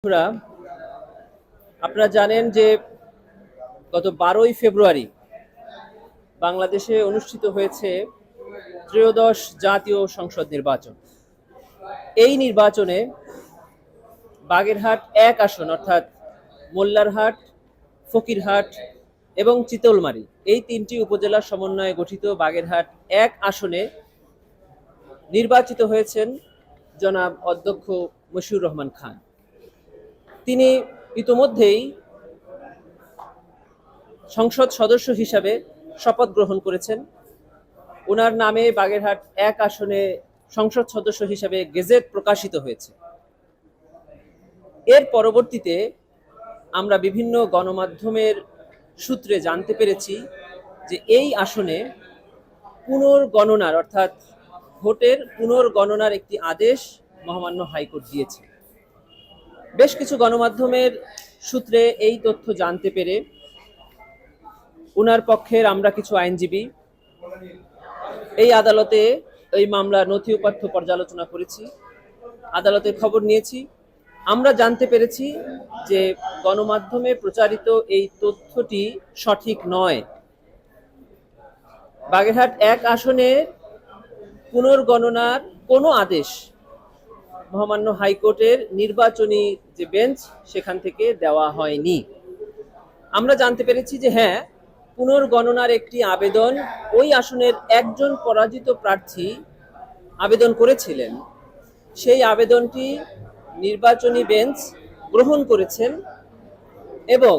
বন্ধুরা, আপনারা জানেন যে গত 12ই ফেব্রুয়ারি বাংলাদেশে অনুষ্ঠিত হয়েছে ত্রয়োদশ জাতীয় সংসদ নির্বাচন। এই নির্বাচনে বাগেরহাট 1 আসন অর্থাৎ মোল্লারহাট, ফকিরহাট এবং চিতলমারী এই 3টি উপজেলার সমন্বয়ে গঠিত বাগেরহাট 1 আসনে নির্বাচিত হয়েছেন জনাব অধ্যক্ষ মশিউর রহমান খান। তিনি ইতোমধ্যেই সংসদ সদস্য হিসাবে শপথ গ্রহণ করেছেন। ওনার নামে বাগেরহাট 1 আসনে সংসদ সদস্য হিসাবে গেজেট প্রকাশিত হয়েছে। এর পরবর্তীতে আমরা বিভিন্ন গণমাধ্যমের সূত্রে জানতে পেরেছি যে এই আসনে পুনর্গণনার অর্থাৎ ভোটের পুনর্গণনার একটি আদেশ মহামান্য হাইকোর্ট দিয়েছে। বেশ কিছু গণমাধ্যমের সূত্রে এই তথ্য জানতে পেরে ওনার পক্ষের আমরা কিছু আইনজীবী এই আদালতে এই মামলার নথি উপাত্ত পর্যালোচনা করেছি, আদালতের খবর নিয়েছি। আমরা জানতে পেরেছি যে গণমাধ্যমে প্রচারিত এই তথ্যটি সঠিক নয়। বাগেরহাট 1 আসনে পুনর্গণনার কোনো আদেশ মহামান্য হাইকোর্টের নির্বাচনী যে বেঞ্চ সেখান থেকে দেওয়া হয়নি। আমরা জানতে পেরেছি যে হ্যাঁ, পুনর্গণনার একটি আবেদন ওই আসনের একজন পরাজিত প্রার্থী আবেদন করেছিলেন। সেই আবেদনটি নির্বাচনী বেঞ্চ গ্রহণ করেছেন এবং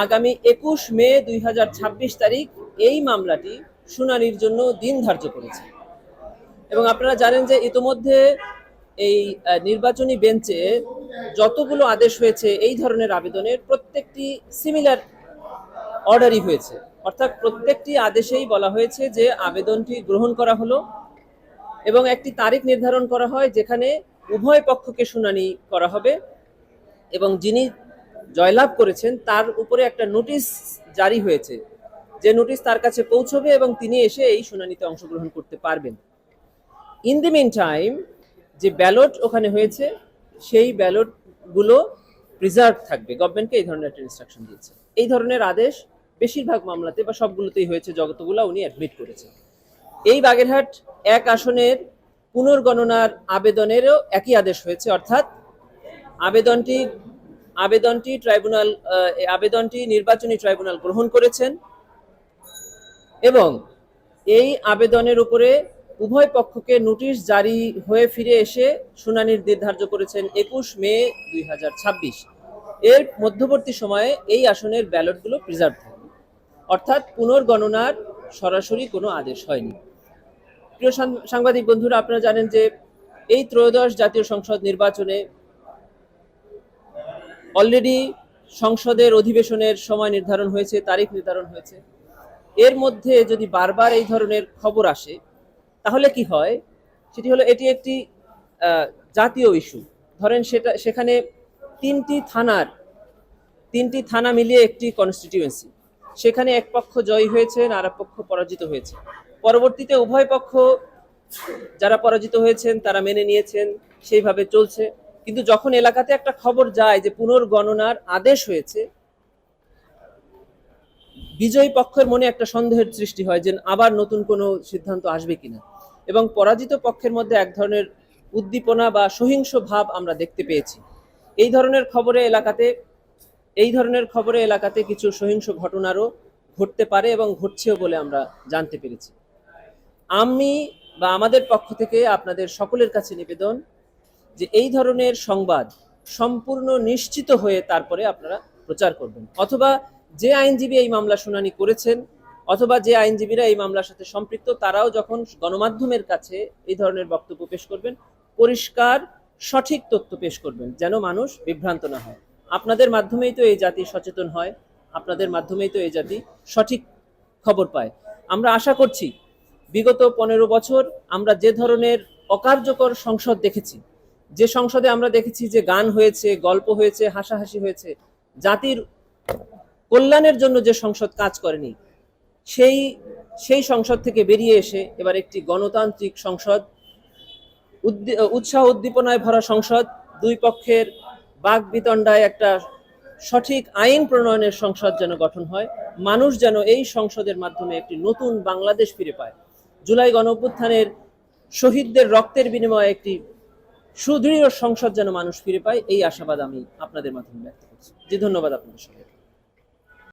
আগামী 21 মে 2026 তারিখ এই মামলাটি শুনানির জন্য দিন ধার্য করেছে। এবং আপনারা জানেন যে ইতোমধ্যে এই নির্বাচনী বেঞ্চে যতগুলো আদেশ হয়েছে এই ধরনের আবেদনের প্রত্যেকটি সিমিলার অর্ডারই হয়েছে, অর্থাৎ প্রত্যেকটি আদেশেই বলা হয়েছে যে আবেদনটি গ্রহণ করা হলো এবং একটি তারিখ নির্ধারণ করা হয় যেখানে উভয় পক্ষকে শুনানি করা হবে এবং যিনি জয়লাভ করেছেন তার উপরে একটা নোটিশ জারি হয়েছে, যে নোটিশ তার কাছে পৌঁছবে এবং তিনি এসে এই শুনানিতে অংশগ্রহণ করতে পারবেন। ইন দি মিন টাইম যে ব্যালট ওখানে হয়েছে সেই ব্যালটগুলো প্রিজার্ভ থাকবে। গভর্নমেন্টকে এই ধরনের একটা ইনস্ট্রাকশন দিয়েছে। এই ধরনের আদেশ বেশিরভাগ মামলাতে বা সবগুলোতেই হয়েছে, যতগুলো উনি অ্যাডমিট করেছেন। এই বাগেরহাট 1 আসনের পুনর্গণনার আবেদনেরও একই আদেশ হয়েছে, অর্থাৎ আবেদনটি নির্বাচনী ট্রাইব্যুনাল গ্রহণ করেছেন এবং এই আবেদনের উপরে উভয় পক্ষকে নোটিশ জারি হয়ে ফিরে এসে শুনানির দিন ধার্য করেছেন 21 মে 2026। এর মধ্যবর্তী সময়ে এই আসনের ব্যালটগুলো প্রিজার্ভ থাকবে, অর্থাৎ পুনর্গণনার সরাসরি কোনো আদেশ হয়নি। প্রিয় সাংবাদিক বন্ধুরা, আপনারা জানেন যে এই ত্রয়োদশ জাতীয় সংসদ নির্বাচনে অলরেডি সংসদের অধিবেশনের সময় নির্ধারণ হয়েছে, তারিখ নির্ধারণ হয়েছে। এর মধ্যে যদি বারবার এই ধরনের খবর আসে তাহলে কি হয়, সেটি হলো এটি একটি জাতীয় ইস্যু। ধরেন সেখানে তিনটি থানা মিলিয়ে একটি কনস্টিটিউয়েন্সি, সেখানে এক পক্ষ জয়ী হয়েছে আর এক পক্ষ পরাজিত হয়েছে। পরবর্তীতে উভয় পক্ষ যারা পরাজিত হয়েছেন তারা মেনে নিয়েছেন, সেইভাবে চলছে। কিন্তু যখন এলাকাতে একটা খবর যায় যে পুনর্গণনার আদেশ হয়েছে, বিজয়ী পক্ষের মনে একটা সন্দেহের সৃষ্টি হয় যে আবার নতুন কোনো সিদ্ধান্ত আসবে কিনা, এবং পরাজিত পক্ষের মধ্যে এক ধরনের উদ্দীপনা বা সহিংস ভাব আমরা দেখতে পেয়েছি। এই ধরনের খবরে এলাকাতে কিছু সহিংস ঘটনারও ঘটতে পারে এবং ঘটছেও বলে আমরা জানতে পেরেছি। আমি বা আমাদের পক্ষ থেকে আপনাদের সকলের কাছে নিবেদন যে এই ধরনের সংবাদ সম্পূর্ণ নিশ্চিত হয়ে তারপরে আপনারা প্রচার করবেন, অথবা যে আইনজীবী এই মামলা শুনানি করেছেন অথবা যে আইনজীবীরা এই মামলার সাথে সম্পৃক্ত তারাও যখন গণমাধ্যমের কাছে এই ধরনের বক্তব্য পেশ করবেন, পরিষ্কার সঠিক তথ্য পেশ করবেন, যেন মানুষ বিভ্রান্ত না হয়। আপনাদের মাধ্যমেই তো এই জাতি সচেতন হয়, আপনাদের মাধ্যমেই তো এই জাতি সঠিক খবর পায়। আমরা আশা করছি বিগত 15 বছর আমরা যে ধরনের অকার্যকর সংসদ দেখেছি, যে সংসদে আমরা দেখেছি যে গান হয়েছে, গল্প হয়েছে, হাসাহাসি হয়েছে, জাতির কল্যাণের জন্য যে সংসদ কাজ করেনি, সেই সংসদ থেকে বেরিয়ে এসে এবার একটি গণতান্ত্রিক সংসদ, উৎসাহ উদ্দীপনায় ভরা সংসদ, দুই পক্ষের বাক বিতণ্ডায় একটা সঠিক আইন প্রণয়নের সংসদ যেন গঠন হয়, মানুষ যেন এই সংসদের মাধ্যমে একটি নতুন বাংলাদেশ ফিরে পায়, জুলাই গণঅভ্যুত্থানের শহীদদের রক্তের বিনিময়ে একটি সুদৃঢ় সংসদ যেন মানুষ ফিরে পায়, এই আশাবাদ আমি আপনাদের মাধ্যমে ব্যক্ত করছি। জি, ধন্যবাদ আপনাদের সবাইকে।